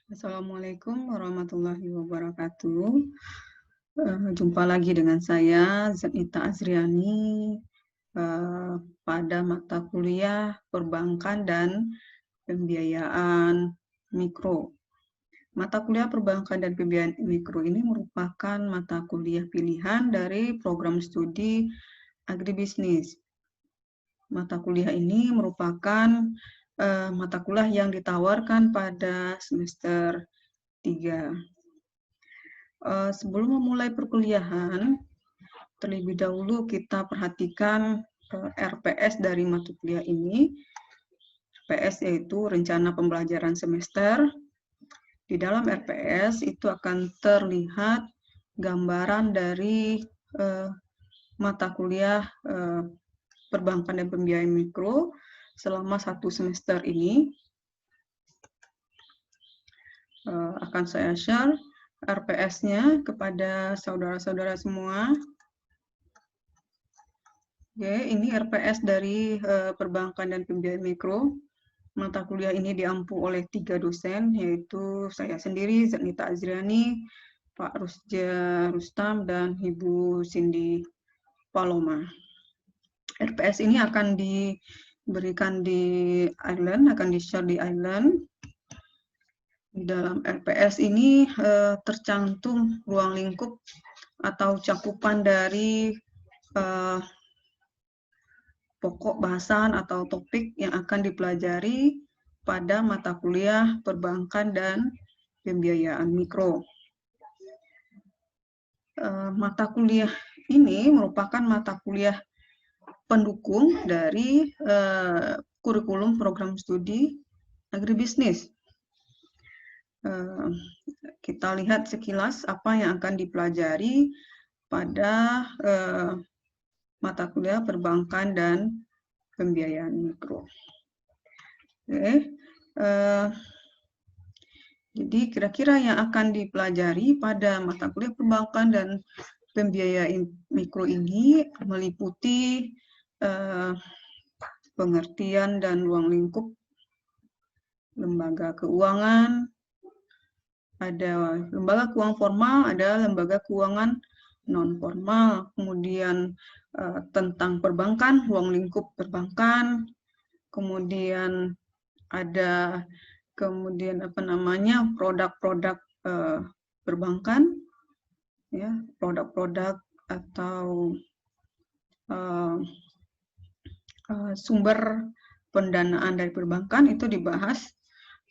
Assalamualaikum warahmatullahi wabarakatuh. Jumpa lagi dengan saya, Zanita Azriani, pada mata kuliah Perbankan dan Pembiayaan Mikro. Mata kuliah Perbankan dan Pembiayaan Mikro ini merupakan mata kuliah pilihan dari program studi agribisnis. Mata kuliah ini merupakan mata kuliah yang ditawarkan pada semester 3. Sebelum memulai perkuliahan, terlebih dahulu kita perhatikan RPS dari mata kuliah ini. RPS yaitu Rencana Pembelajaran Semester. Di dalam RPS itu akan terlihat gambaran dari mata kuliah Perbankan dan Pembiayaan Mikro selama 1 semester ini. Akan saya share RPS-nya kepada saudara-saudara semua. Oke, ini RPS dari Perbankan dan Pembiayaan Mikro. Mata kuliah ini diampu oleh 3 dosen, yaitu saya sendiri, Zanita Azriani, Pak Rusja Rustam, dan Ibu Cindy Paloma. RPS ini akan diberikan di Island, akan di-share di Island. Di dalam RPS ini tercantum ruang lingkup atau cakupan dari pokok bahasan atau topik yang akan dipelajari pada mata kuliah Perbankan dan Pembiayaan Mikro. Mata kuliah ini merupakan mata kuliah pendukung dari kurikulum program studi agribisnis. Kita lihat sekilas apa yang akan dipelajari pada mata kuliah Perbankan dan Pembiayaan Mikro. Oke. Jadi kira-kira yang akan dipelajari pada mata kuliah Perbankan dan Pembiayaan Mikro ini meliputi pengertian dan ruang lingkup lembaga keuangan, ada lembaga keuangan formal, ada lembaga keuangan non formal, kemudian tentang perbankan, ruang lingkup perbankan, kemudian ada produk-produk perbankan, ya, produk-produk atau sumber pendanaan dari perbankan itu dibahas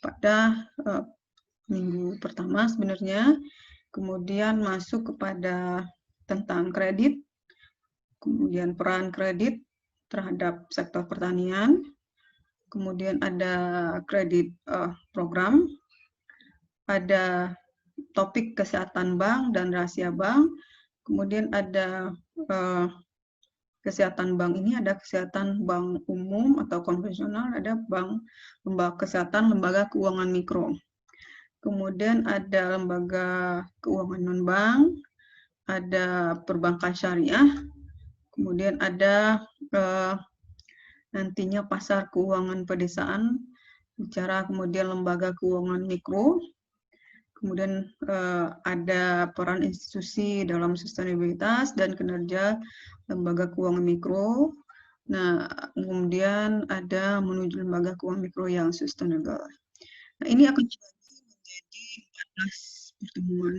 pada minggu pertama sebenarnya. Kemudian masuk kepada tentang kredit, kemudian peran kredit terhadap sektor pertanian, kemudian ada kredit program, ada topik kesehatan bank dan rahasia bank, kemudian ada kesehatan bank ini ada kesehatan bank umum atau konvensional, ada kesehatan lembaga keuangan mikro. Kemudian ada lembaga keuangan non-bank, ada perbankan syariah, kemudian ada nantinya pasar keuangan pedesaan, bicara kemudian lembaga keuangan mikro, kemudian ada peran institusi dalam sustainabilitas dan kinerja lembaga keuangan mikro. Nah, kemudian ada menuju lembaga keuangan mikro yang sustainable. Nah, ini akan dibagi menjadi 14 pertemuan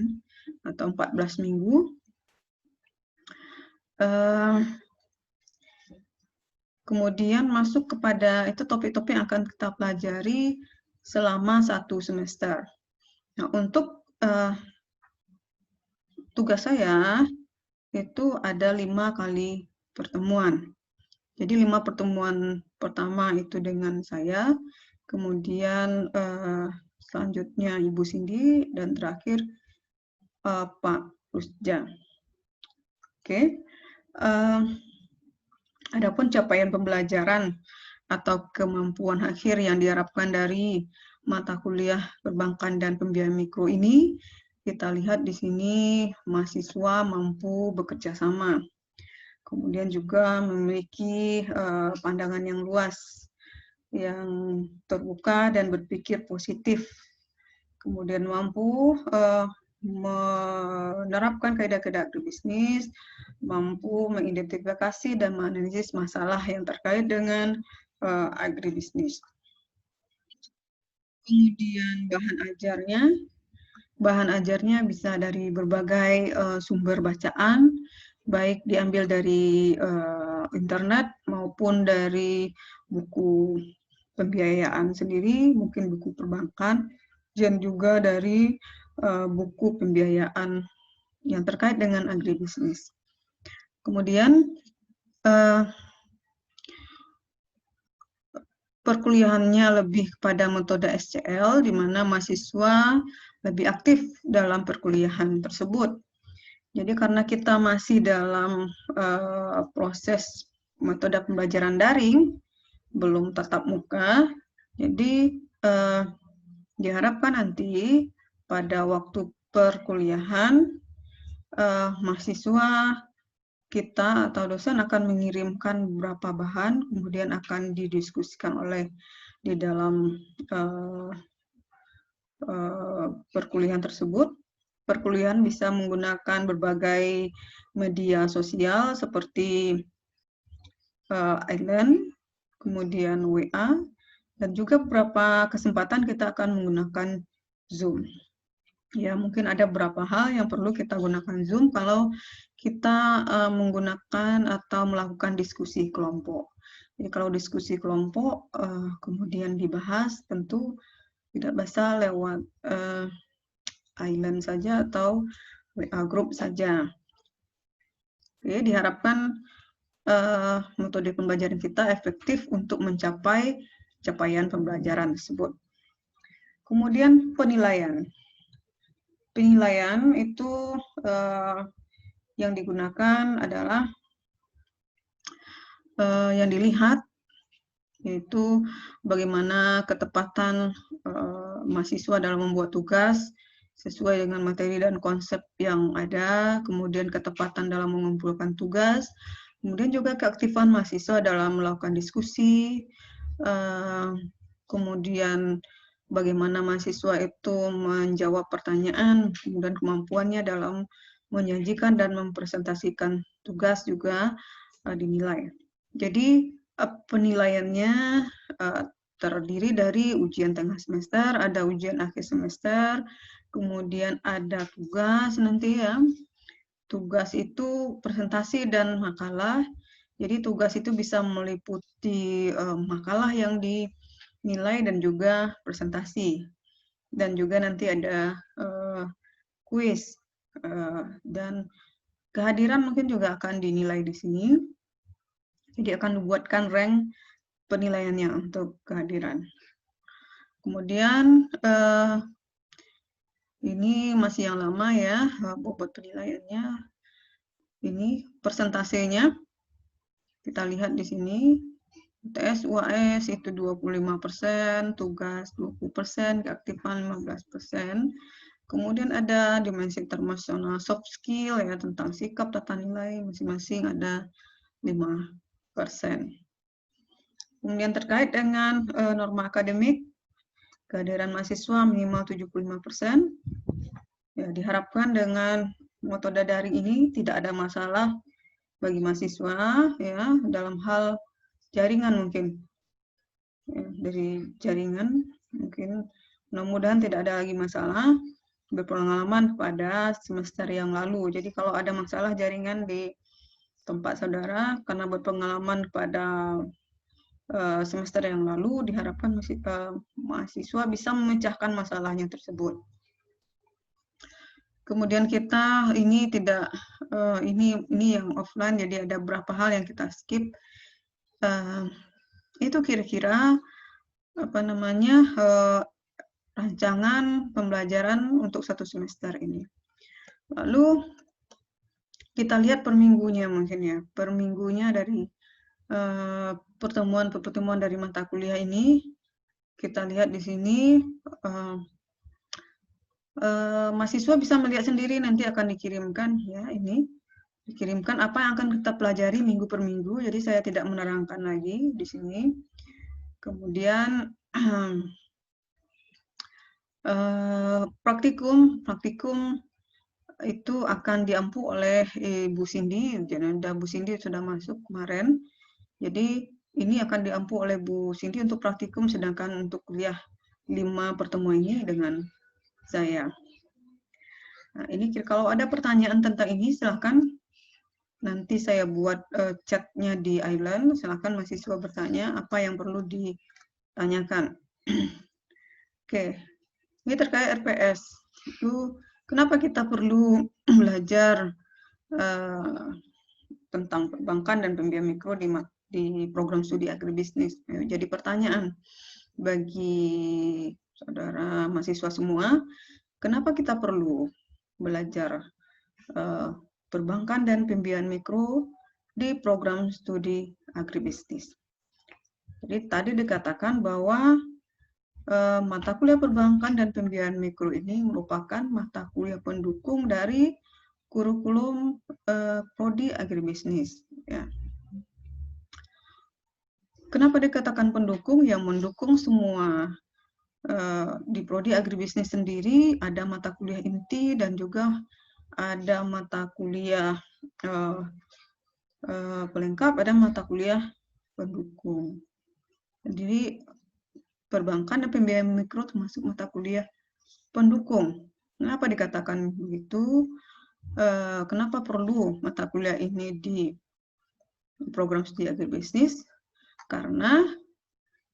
atau 14 minggu. Kemudian masuk kepada itu topik-topik yang akan kita pelajari selama 1 semester. Nah, untuk tugas saya itu ada 5 kali pertemuan. Jadi 5 pertemuan pertama itu dengan saya, kemudian selanjutnya Ibu Cindy, dan terakhir Pak Rusja. Oke. Adapun capaian pembelajaran atau kemampuan akhir yang diharapkan dari mata kuliah Perbankan dan Pembiayaan Mikro ini, kita lihat di sini mahasiswa mampu bekerja sama. Kemudian juga memiliki pandangan yang luas, yang terbuka dan berpikir positif kemudian mampu menerapkan kaidah-kaidah agribisnis, mampu mengidentifikasi dan menganalisis masalah yang terkait dengan agribisnis. Kemudian bahan ajarnya bisa dari berbagai sumber bacaan, baik diambil dari internet maupun dari buku pembiayaan sendiri, mungkin buku perbankan, dan juga dari buku pembiayaan yang terkait dengan agribisnis. Kemudian perkuliahannya lebih kepada metode SCL, di mana mahasiswa lebih aktif dalam perkuliahan tersebut. Jadi karena kita masih dalam proses metode pembelajaran daring, belum tatap muka, jadi diharapkan nanti pada waktu perkuliahan mahasiswa kita atau dosen akan mengirimkan beberapa bahan, kemudian akan didiskusikan oleh di dalam perkuliahan tersebut. Perkuliahan bisa menggunakan berbagai media sosial seperti Island, kemudian WA, dan juga beberapa kesempatan kita akan menggunakan Zoom. Ya, mungkin ada beberapa hal yang perlu kita gunakan Zoom kalau kita menggunakan atau melakukan diskusi kelompok. Jadi kalau diskusi kelompok kemudian dibahas, tentu tidak bisa lewat Island saja atau WA group saja. Oke, diharapkan metode pembelajaran kita efektif untuk mencapai capaian pembelajaran tersebut. Kemudian penilaian. Penilaian itu yang digunakan adalah yang dilihat yaitu bagaimana ketepatan mahasiswa dalam membuat tugas sesuai dengan materi dan konsep yang ada, kemudian ketepatan dalam mengumpulkan tugas, kemudian juga keaktifan mahasiswa dalam melakukan diskusi, kemudian bagaimana mahasiswa itu menjawab pertanyaan, kemudian kemampuannya dalam menyajikan dan mempresentasikan tugas juga dinilai. Jadi penilaiannya terdiri dari ujian tengah semester, ada ujian akhir semester, kemudian ada tugas nanti ya. Tugas itu presentasi dan makalah. Jadi tugas itu bisa meliputi makalah yang dinilai dan juga presentasi. Dan juga nanti ada kuis. Dan kehadiran mungkin juga akan dinilai di sini. Jadi akan dibuatkan rank penilaiannya untuk kehadiran. Kemudian ini masih yang lama ya, bobot penilaiannya. Ini persentasenya. Kita lihat di sini. UTS UAS itu 25%, tugas 20%, keaktifan 15%. Kemudian ada dimensi internasional soft skill ya tentang sikap tata nilai masing-masing ada 5%. Kemudian terkait dengan norma akademik, kehadiran mahasiswa minimal 75%. Ya, diharapkan dengan metode daring ini tidak ada masalah bagi mahasiswa ya dalam hal jaringan mungkin. Ya, dari jaringan mungkin mudah-mudahan tidak ada lagi masalah berpengalaman pada semester yang lalu. Jadi kalau ada masalah jaringan di tempat saudara karena berpengalaman pada semester yang lalu, diharapkan mahasiswa bisa memecahkan masalahnya tersebut. Kemudian kita ini tidak ini yang offline, jadi ada beberapa hal yang kita skip. Itu kira-kira apa namanya rancangan pembelajaran untuk satu semester ini. Lalu kita lihat per minggunya mungkin ya, per minggunya dari pertemuan dari mata kuliah ini. Kita lihat di sini mahasiswa bisa melihat sendiri, nanti akan dikirimkan ya ini. Dikirimkan apa yang akan kita pelajari minggu per minggu, jadi saya tidak menerangkan lagi di sini. Kemudian praktikum itu akan diampu oleh Bu Cindy. Jadi Bu Cindy sudah masuk kemarin. Jadi ini akan diampu oleh Bu Cindy untuk praktikum, sedangkan untuk kuliah 5 pertemuan ini dengan saya. Nah, ini kalau ada pertanyaan tentang ini silahkan nanti saya buat chatnya di Island. Silahkan mahasiswa bertanya apa yang perlu ditanyakan. Oke, ini terkait RPS. Itu kenapa kita perlu belajar tentang perbankan dan pembiayaan mikro di program studi agribisnis. Jadi pertanyaan bagi saudara mahasiswa semua, kenapa kita perlu belajar perbankan dan pembiayaan mikro di program studi agribisnis? Jadi tadi dikatakan bahwa mata kuliah perbankan dan pembiayaan mikro ini merupakan mata kuliah pendukung dari kurikulum prodi agribisnis. Ya. Kenapa dikatakan pendukung? Yang mendukung semua di prodi agribisnis sendiri ada mata kuliah inti dan juga ada mata kuliah pelengkap, ada mata kuliah pendukung. Jadi perbankan dan pembiayaan mikro termasuk mata kuliah pendukung. Kenapa dikatakan begitu? Kenapa perlu mata kuliah ini di program studi agribisnis? Karena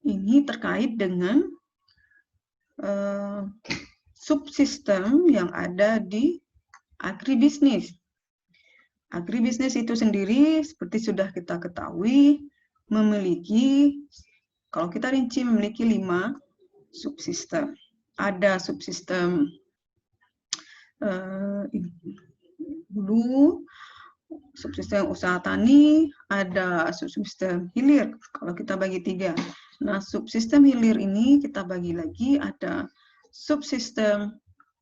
ini terkait dengan subsistem yang ada di agribisnis. Agribisnis itu sendiri, seperti sudah kita ketahui, memiliki, kalau kita rinci, memiliki 5 subsistem. Ada subsistem hulu, subsistem usaha tani, ada subsistem hilir, kalau kita bagi 3. Nah, subsistem hilir ini kita bagi lagi, ada subsistem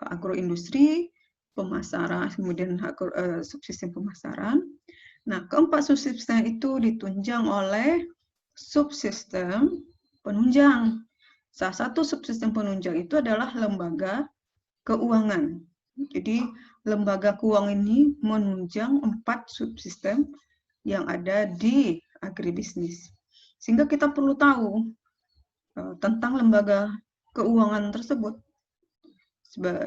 agroindustri, pemasaran, kemudian subsistem pemasaran. Nah, keempat subsistem itu ditunjang oleh subsistem penunjang. Salah satu subsistem penunjang itu adalah lembaga keuangan. Jadi, lembaga keuangan ini menunjang 4 subsistem yang ada di agribisnis. Sehingga kita perlu tahu tentang lembaga keuangan tersebut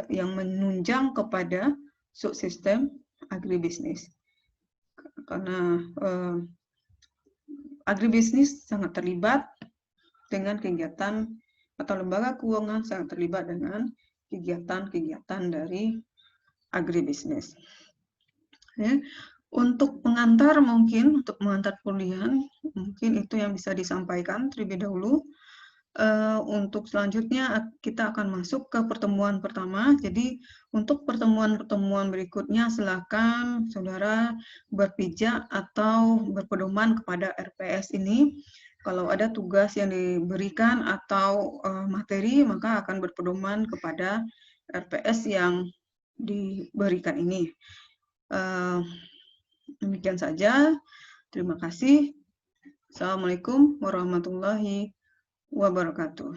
yang menunjang kepada subsistem agribisnis. Karena agribisnis sangat terlibat dengan kegiatan atau lembaga keuangan sangat terlibat dengan kegiatan-kegiatan dari agribisnis. Ya. Untuk pengantar mungkin, untuk pengantar kuliah, mungkin itu yang bisa disampaikan terlebih dahulu. Untuk selanjutnya kita akan masuk ke pertemuan pertama. Jadi untuk pertemuan-pertemuan berikutnya silakan saudara berpijak atau berpedoman kepada RPS ini. Kalau ada tugas yang diberikan atau materi, maka akan berpedoman kepada RPS yang diberikan ini. Demikian saja. Terima kasih. Assalamualaikum warahmatullahi wabarakatuh.